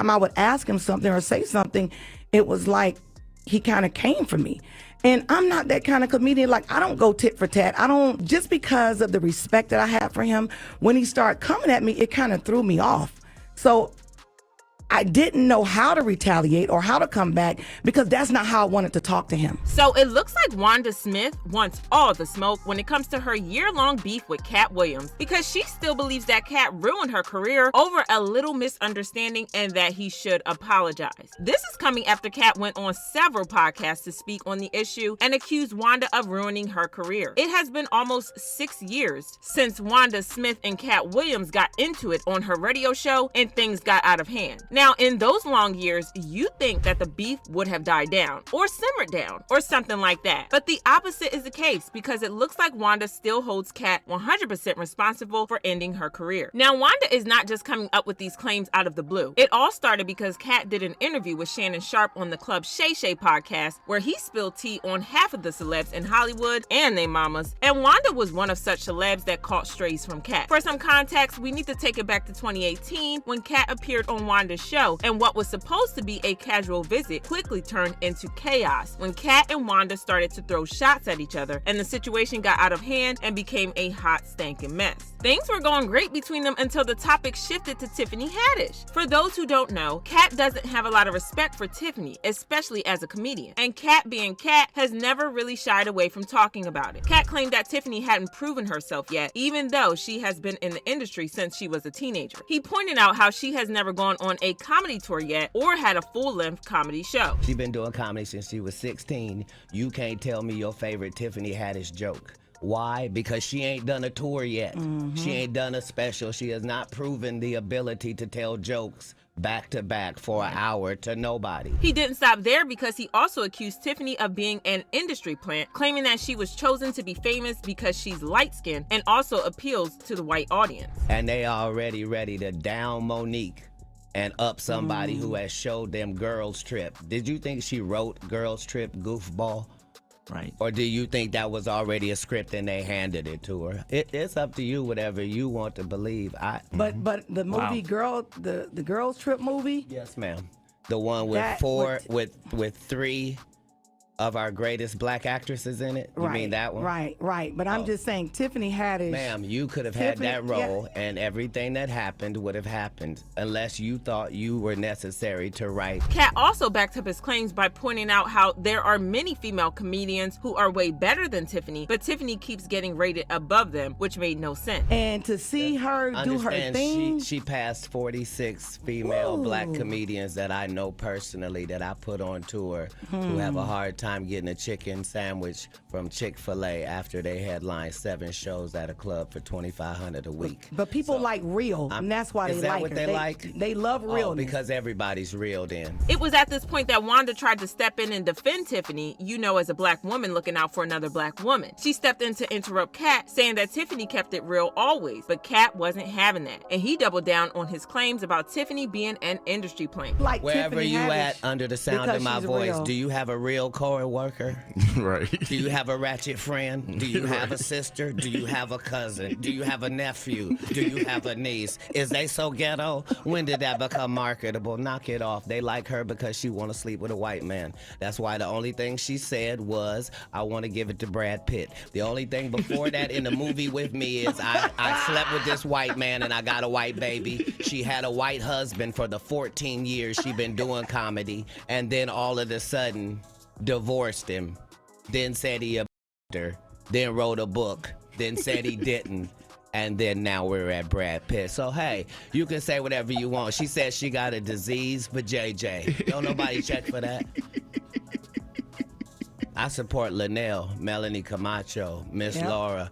time I would ask him something or say something, it was like he kind of came for me. And I'm not that kind of comedian. Like, I don't go tit for tat. I don't, just because of the respect that I have for him, when he started coming at me, it kind of threw me off. So I didn't know how to retaliate or how to come back because that's not how I wanted to talk to him. So it looks like Wanda Smith wants all the smoke when it comes to her year-long beef with Katt Williams because she still believes that Katt ruined her career over a little misunderstanding and that he should apologize. This is coming after Katt went on several podcasts to speak on the issue and accused Wanda of ruining her career. It has been almost 6 years since Wanda Smith and Katt Williams got into it on her radio show and things got out of hand. Now, in those long years, you think that the beef would have died down or simmered down or something like that. But the opposite is the case because it looks like Wanda still holds Katt 100% responsible for ending her career. Now, Wanda is not just coming up with these claims out of the blue. It all started because Katt did an interview with Shannon Sharpe on the Club Shay Shay podcast where he spilled tea on half of the celebs in Hollywood and their mamas. And Wanda was one of such celebs that caught strays from Katt. For some context, we need to take it back to 2018 when Katt appeared on Wanda's show, and what was supposed to be a casual visit quickly turned into chaos when Katt and Wanda started to throw shots at each other, and the situation got out of hand and became a hot stankin' mess. Things were going great between them until the topic shifted to Tiffany Haddish. For those who don't know, Katt doesn't have a lot of respect for Tiffany, especially as a comedian, and Katt being Katt has never really shied away from talking about it. Katt claimed that Tiffany hadn't proven herself yet, even though she has been in the industry since she was a teenager. He pointed out how she has never gone on a comedy tour yet or had a full-length comedy show. She's been doing comedy since she was 16. You can't tell me your favorite Tiffany Haddish joke. Why? Because she ain't done a tour yet. She ain't done a special. She has not proven the ability to tell jokes back to back for an hour to nobody. He didn't stop there because he also accused Tiffany of being an industry plant, claiming that she was chosen to be famous because she's light-skinned and also appeals to the white audience. And they already ready to down Monique and up somebody who has showed them Girls Trip. Did you think she wrote Girls Trip, goofball? Right. Or do you think that was already a script and they handed it to her? It's up to you, whatever you want to believe. But the movie the Girls Trip movie? Yes, ma'am. The one with with 3 of our greatest black actresses in it? You mean that one? Right. But I'm just saying, Tiffany Haddish. Ma'am, you could have had that role and everything that happened would have happened unless you thought you were necessary to write. Katt also backed up his claims by pointing out how there are many female comedians who are way better than Tiffany, but Tiffany keeps getting rated above them, which made no sense. And to see her do her thing. She passed 46 female black comedians that I know personally that I put on tour who have a hard time getting a chicken sandwich from Chick-fil-A after they headline 7 shows at a club for $2,500 a week. But people like real, and that's why they like her. Is that what they like? They love real. Because everybody's real then. It was at this point that Wanda tried to step in and defend Tiffany, as a black woman looking out for another black woman. She stepped in to interrupt Katt, saying that Tiffany kept it real always, but Katt wasn't having that. And he doubled down on his claims about Tiffany being an industry plant. Like wherever Tiffany you Haddish, at under the sound of my voice, real. do you have a real co-worker? Right. Do you have a ratchet friend? Do you have a sister? Do you have a cousin? Do you have a nephew? Do you have a niece? Is they so ghetto? When did that become marketable? Knock it off. They like her because she want to sleep with a white man. That's why the only thing she said was, I want to give it to Brad Pitt. The only thing before that in the movie with me is I slept with this white man and I got a white baby. She had a white husband for the 14 years she been doing comedy, and then all of a sudden divorced him, then said he abused her, then wrote a book, then said he didn't, and then now we're at Brad Pitt. So hey, you can say whatever you want. She said she got a disease for JJ. Don't nobody check for that. I support Linnell, Melanie Camacho, Miss Laura,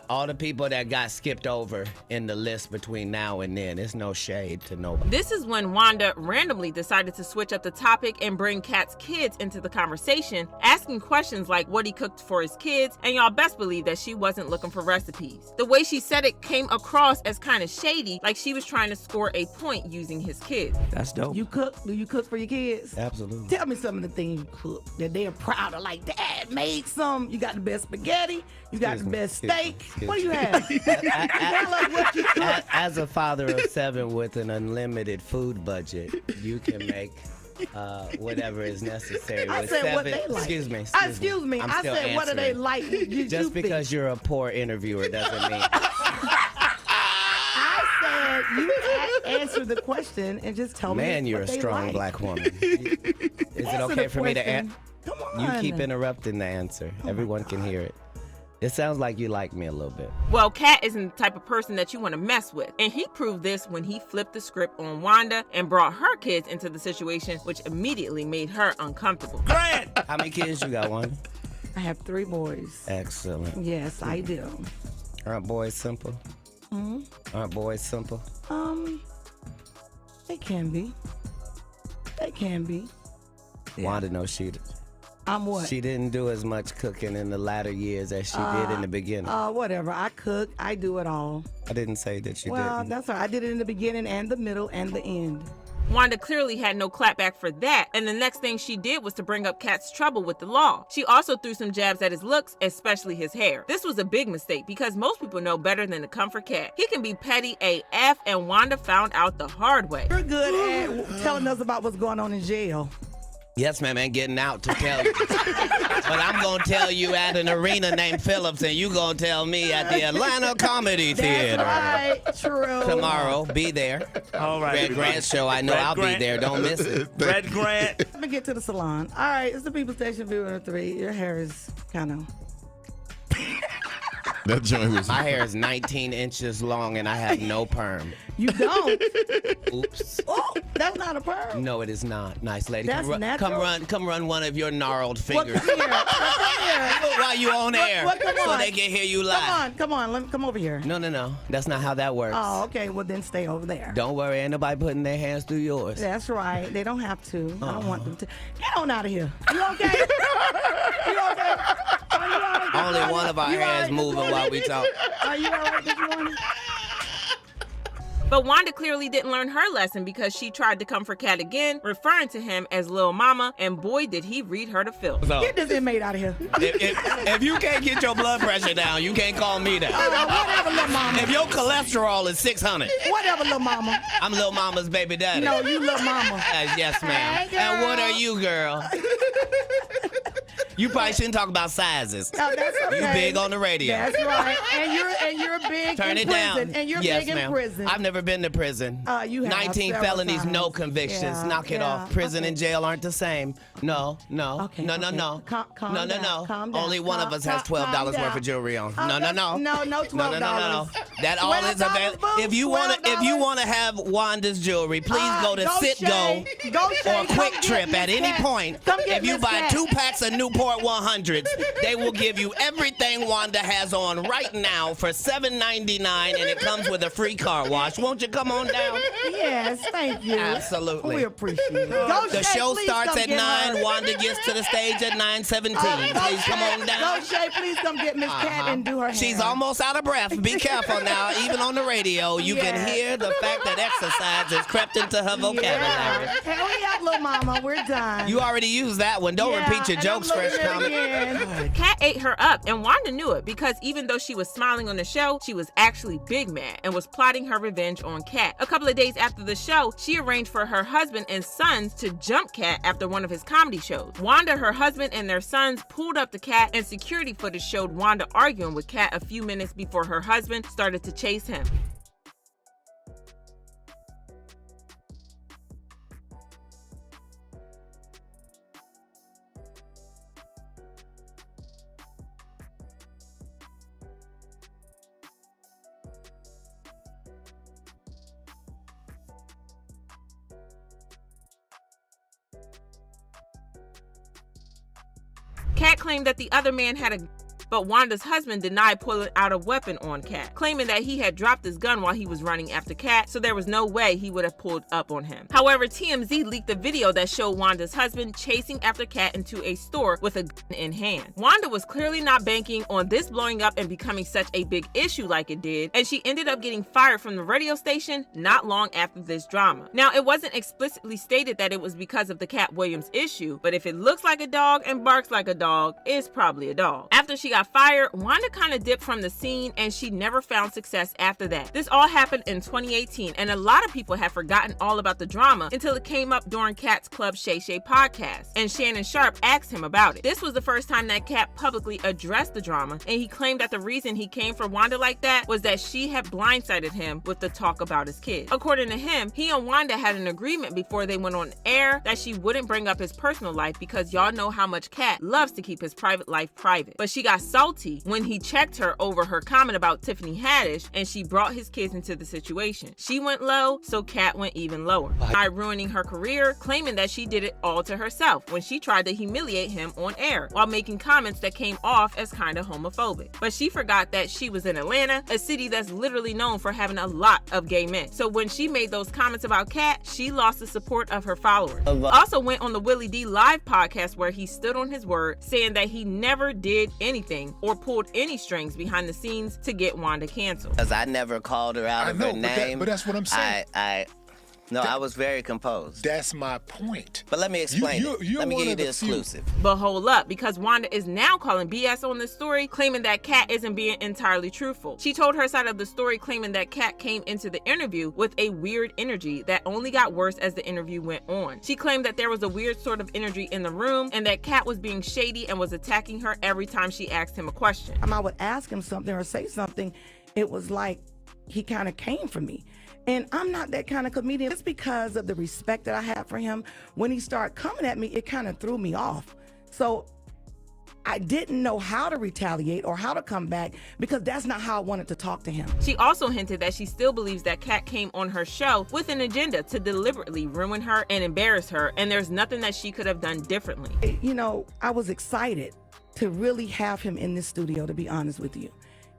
all the people that got skipped over in the list between now and then. There's no shade to nobody. This is when Wanda randomly decided to switch up the topic and bring Katt's kids into the conversation, asking questions like what he cooked for his kids, and y'all best believe that she wasn't looking for recipes. The way she said it came across as kind of shady, like she was trying to score a point using his kids. That's dope. You cook? Do you cook for your kids? Absolutely. Tell me some of the things you cook that they're proud of. Like, Dad made some. You got the best spaghetti. You got the best steak. What do you have? Tell us what you cook. As a father of 7 with an unlimited food budget, you can make whatever is necessary. I with said 7, what they like. Excuse me. I'm I still said, what do they answering. like? Just because you're a poor interviewer doesn't mean. I said you answer the question and just tell me. Man, you're a what they strong like. black woman. Is it Answer okay the for me to question. answer? Come on. You keep interrupting the answer. Everyone can hear it. It sounds like you like me a little bit. Well, Katt isn't the type of person that you want to mess with. And he proved this when he flipped the script on Wanda and brought her kids into the situation, which immediately made her uncomfortable. Grant! How many kids you got, Wanda? I have 3 boys. Excellent. Yes, I do. Aren't boys simple? Aren't boys simple? They can be. They can be. Wanda knows I'm what? she didn't do as much cooking in the latter years as she did in the beginning. Whatever. I cook. I do it all. I didn't say that you Well, didn't. that's all right. I did it in the beginning and the middle and the end. Wanda clearly had no clapback for that, and the next thing she did was to bring up Katt's trouble with the law. She also threw some jabs at his looks, especially his hair. This was a big mistake because most people know better than to come for Katt. He can be petty AF, and Wanda found out the hard way. You're good at telling us about what's going on in jail. Yes, ma'am, ain't getting out to tell you. But I'm going to tell you at an arena named Phillips, and you going to tell me at the Atlanta Comedy Theater. That's right. True. Tomorrow, be there. All right. Red Grant show, I know Red I'll Grant. be there. Don't miss it. Red Grant. Let me get to the salon. All right, it's the People Station Viewer 3. Your hair is kind of... That joint was. My hair is 19 inches long, and I have no perm. You don't. Oops. Oh, that's not a perm. No, it is not. Nice lady. That's natural. Come run one of your gnarled What, fingers. come here. Come here. While you on air, Come so on. they can hear you live. Come on. Let me come over here. No. That's not how that works. Oh, okay. Well, then stay over there. Don't worry, ain't nobody putting their hands through yours. That's right. They don't have to. I don't want them to. Get on out of here. You okay? You okay? Are you all right this Only morning? one of our You all hands right this moving morning? while we talk. Are you all right this morning? But Wanda clearly didn't learn her lesson because she tried to come for Katt again, referring to him as Lil Mama, and boy did he read her to filth. So, Get this inmate out of here. if you can't get your blood pressure down, you can't call me that. Whatever, little mama. If your cholesterol is 600, Whatever, little mama. I'm Lil Mama's baby daddy. No, you little mama. Yes, ma'am. Hey, And what girl. are you, girl? You probably shouldn't talk about sizes. No, that's okay. You big on the radio. That's right. And you're big Turn in it prison. down. And you're yes, big ma'am. in prison. I've never been to prison. You have 19 several felonies, no times. convictions. Yeah, Knock it yeah. off. Prison Okay. and jail aren't the same. No. Okay, No. okay. No. Calm No. down, calm down. Only one of us has Calm $12 worth down. of jewelry on. Oh, No. No, $12. No. That all is available. $12, If you $12. wanna have Wanda's jewelry, please go to Shay. Go Shay. or Come Quick get Trip Miss at any Cat. point. Come get If you Miss buy Cat. 2 packs of Newport 100s, they will give you everything Wanda has on right now for $7.99, and it comes with a free car wash. Won't you come on down? Yes, thank you. Absolutely. We appreciate it. Go The Shay, show please starts come at get 9. her. Wanda gets to the stage at 9:17. Go Please come Shay. on down. Go Shay, please come get Miss Cat and do her hair. She's almost out of breath. Be careful now. Even on the radio, you can Yeah. hear the fact that exercise has crept into her vocabulary. Yeah. Hurry up, little mama. We're done. You already used that one. Don't Yeah, repeat your and jokes, I'm Fresh looking at it Comic. again. Katt ate her up, and Wanda knew it because even though she was smiling on the show, she was actually big mad and was plotting her revenge on Katt. A couple of days after the show, she arranged for her husband and sons to jump Katt after one of his comedy shows. Wanda, her husband, and their sons pulled up to Katt, and security footage showed Wanda arguing with Katt a few minutes before her husband started to chase him. Katt claimed that the other man had a but Wanda's husband denied pulling out a weapon on Katt, claiming that he had dropped his gun while he was running after Katt, so there was no way he would have pulled up on him. However, TMZ leaked a video that showed Wanda's husband chasing after Katt into a store with a gun in hand. Wanda was clearly not banking on this blowing up and becoming such a big issue like it did, and she ended up getting fired from the radio station not long after this drama. Now, it wasn't explicitly stated that it was because of the Katt Williams issue, but if it looks like a dog and barks like a dog, it's probably a dog. After she got got fired, Wanda kind of dipped from the scene and she never found success after that. This all happened in 2018 and a lot of people have forgotten all about the drama until it came up during Katt's Club Shay Shay podcast and Shannon Sharp asked him about it. This was the first time that Katt publicly addressed the drama, and he claimed that the reason he came for Wanda like that was that she had blindsided him with the talk about his kids. According to him, he and Wanda had an agreement before they went on air that she wouldn't bring up his personal life because y'all know how much Katt loves to keep his private life private. But she got salty when he checked her over her comment about Tiffany Haddish and she brought his kids into the situation. She went low, so Katt went even lower, by ruining her career, claiming that she did it all to herself when she tried to humiliate him on air while making comments that came off as kind of homophobic. But she forgot that she was in Atlanta, a city that's literally known for having a lot of gay men. So when she made those comments about Katt, she lost the support of her followers. Also went on the Willie D Live podcast where he stood on his word, saying that he never did anything or pulled any strings behind the scenes to get Wanda canceled. Because I never called her out of her name. But that's what I'm saying. I was very composed. That's my point. But let me explain it. Let me give you the exclusive. But hold up, because Wanda is now calling BS on this story, claiming that Katt isn't being entirely truthful. She told her side of the story, claiming that Katt came into the interview with a weird energy that only got worse as the interview went on. She claimed that there was a weird sort of energy in the room and that Katt was being shady and was attacking her every time she asked him a question. I would ask him something or say something. It was like he kind of came for me. And I'm not that kind of comedian. Just because of the respect that I have for him, when he started coming at me, it kind of threw me off. So I didn't know how to retaliate or how to come back because that's not how I wanted to talk to him. She also hinted that she still believes that Katt came on her show with an agenda to deliberately ruin her and embarrass her, and there's nothing that she could have done differently. You know, I was excited to really have him in this studio, to be honest with you.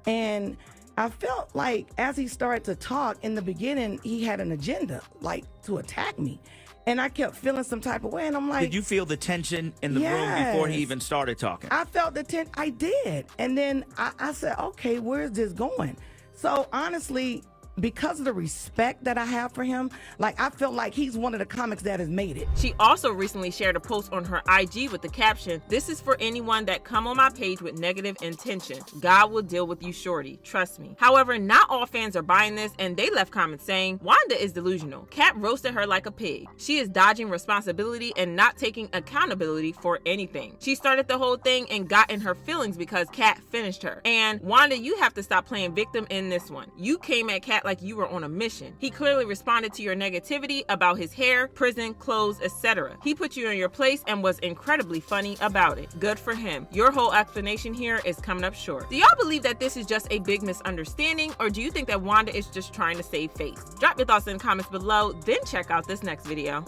And I felt like as he started to talk in the beginning, he had an agenda, like to attack me. And I kept feeling some type of way. And I'm like, did you feel the tension in the room before he even started talking? I felt the tension. I did. And then I said, okay, where's this going? So honestly, because of the respect that I have for him, like I felt like he's one of the comics that has made it. She also recently shared a post on her IG with the caption, "This is for anyone that come on my page with negative intention. God will deal with you shorty, trust me." However, not all fans are buying this and they left comments saying, Wanda is delusional. Katt roasted her like a pig. She is dodging responsibility and not taking accountability for anything. She started the whole thing and got in her feelings because Katt finished her. And Wanda, you have to stop playing victim in this one. You came at Katt like you were on a mission. He clearly responded to your negativity about his hair, prison, clothes, etc. He put you in your place and was incredibly funny about it. Good for him. Your whole explanation here is coming up short. Do y'all believe that this is just a big misunderstanding, or do you think that Wanda is just trying to save face? Drop your thoughts in the comments below, then check out this next video.